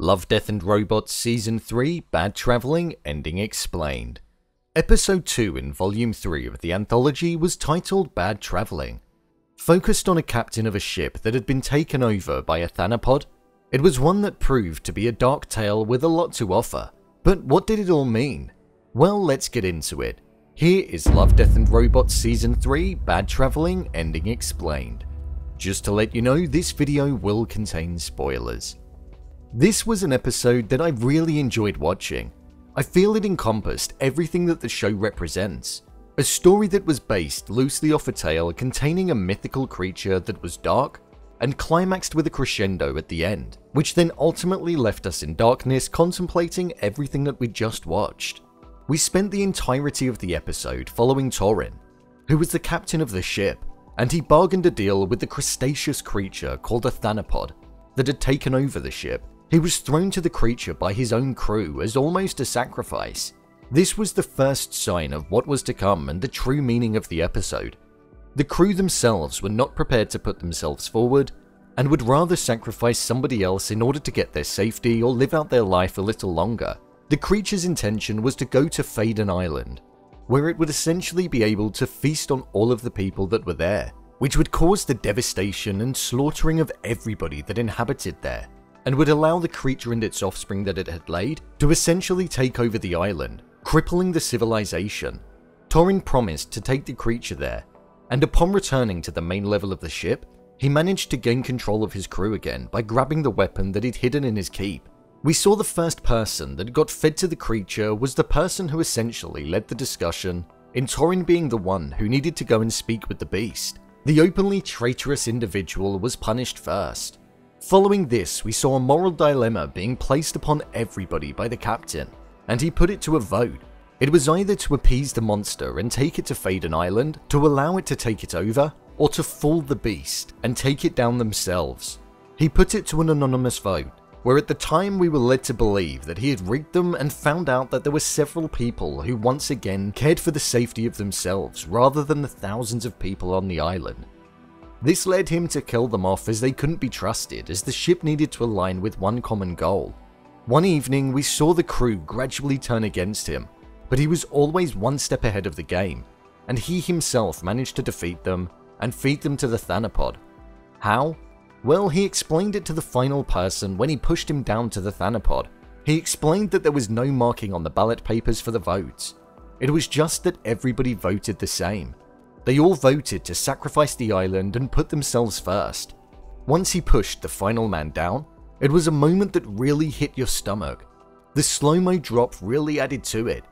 Love, Death and Robots Season 3 Bad Traveling Ending Explained. Episode 2 in Volume 3 of the anthology was titled Bad Traveling. Focused on a captain of a ship that had been taken over by a Thanopod, it was one that proved to be a dark tale with a lot to offer. But what did it all mean? Well, let's get into it. Here is Love, Death and Robots Season 3 Bad Traveling Ending Explained. Just to let you know, this video will contain spoilers. This was an episode that I really enjoyed watching. I feel it encompassed everything that the show represents. A story that was based loosely off a tale containing a mythical creature that was dark, and climaxed with a crescendo at the end, which then ultimately left us in darkness contemplating everything that we just watched. We spent the entirety of the episode following Torin, who was the captain of the ship, and he bargained a deal with the crustaceous creature called a Thanopod that had taken over the ship. He was thrown to the creature by his own crew as almost a sacrifice. This was the first sign of what was to come and the true meaning of the episode. The crew themselves were not prepared to put themselves forward, and would rather sacrifice somebody else in order to get their safety or live out their life a little longer. The creature's intention was to go to Faden Island, where it would essentially be able to feast on all of the people that were there, which would cause the devastation and slaughtering of everybody that inhabited there, and would allow the creature and its offspring that it had laid to essentially take over the island, crippling the civilization. Torin promised to take the creature there, and upon returning to the main level of the ship, he managed to gain control of his crew again by grabbing the weapon that he'd hidden in his keep. We saw the first person that got fed to the creature was the person who essentially led the discussion, in Torin being the one who needed to go and speak with the beast. The openly traitorous individual was punished first. Following this, we saw a moral dilemma being placed upon everybody by the captain, and he put it to a vote. It was either to appease the monster and take it to Faden Island, to allow it to take it over, or to fool the beast and take it down themselves. He put it to an anonymous vote, where at the time we were led to believe that he had rigged them and found out that there were several people who once again cared for the safety of themselves rather than the thousands of people on the island. This led him to kill them off as they couldn't be trusted, as the ship needed to align with one common goal. One evening, we saw the crew gradually turn against him, but he was always one step ahead of the game, and he himself managed to defeat them and feed them to the Thanopod. How? Well, he explained it to the final person when he pushed him down to the Thanopod. He explained that there was no marking on the ballot papers for the votes. It was just that everybody voted the same. They all voted to sacrifice the island and put themselves first. Once he pushed the final man down, it was a moment that really hit your stomach. The slow-mo drop really added to it.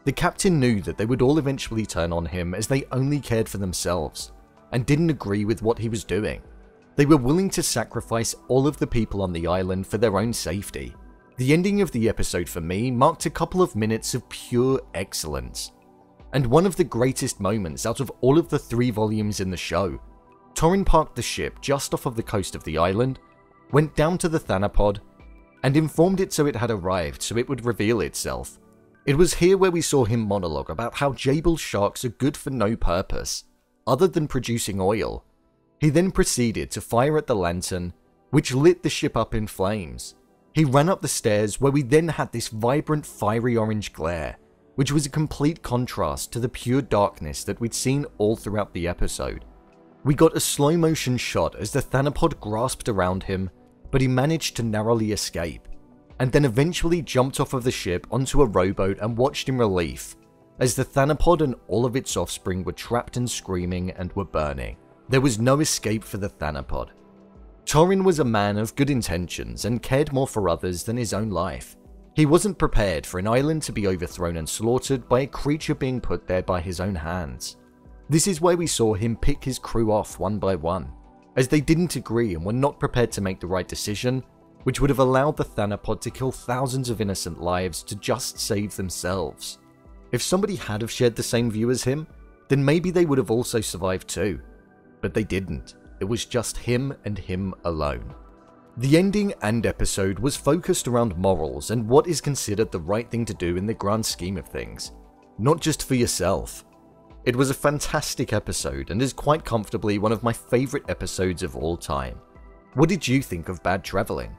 The captain knew that they would all eventually turn on him as they only cared for themselves, and didn't agree with what he was doing. They were willing to sacrifice all of the people on the island for their own safety. The ending of the episode for me marked a couple of minutes of pure excellence, and one of the greatest moments out of all of the 3 volumes in the show. Torin parked the ship just off of the coast of the island, went down to the Thanopod, and informed it so it had arrived so it would reveal itself. It was here where we saw him monologue about how Jabal sharks are good for no purpose, other than producing oil. He then proceeded to fire at the lantern, which lit the ship up in flames. He ran up the stairs where we then had this vibrant fiery orange glare, which was a complete contrast to the pure darkness that we'd seen all throughout the episode. We got a slow motion shot as the Thanopod grasped around him, but he managed to narrowly escape, and then eventually jumped off of the ship onto a rowboat and watched in relief, as the Thanopod and all of its offspring were trapped and screaming and were burning. There was no escape for the Thanopod. Torin was a man of good intentions and cared more for others than his own life. He wasn't prepared for an island to be overthrown and slaughtered by a creature being put there by his own hands. This is why we saw him pick his crew off one by one, as they didn't agree and were not prepared to make the right decision, which would have allowed the Thanopod to kill thousands of innocent lives to just save themselves. If somebody had have shared the same view as him, then maybe they would have also survived too. But they didn't. It was just him and him alone. The ending and episode was focused around morals and what is considered the right thing to do in the grand scheme of things, not just for yourself. It was a fantastic episode and is quite comfortably one of my favourite episodes of all time. What did you think of Bad Traveling?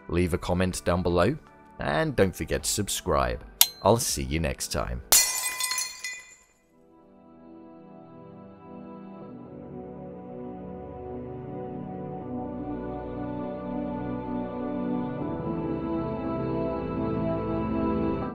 leave a comment down below, and don't forget to subscribe. I'll see you next time.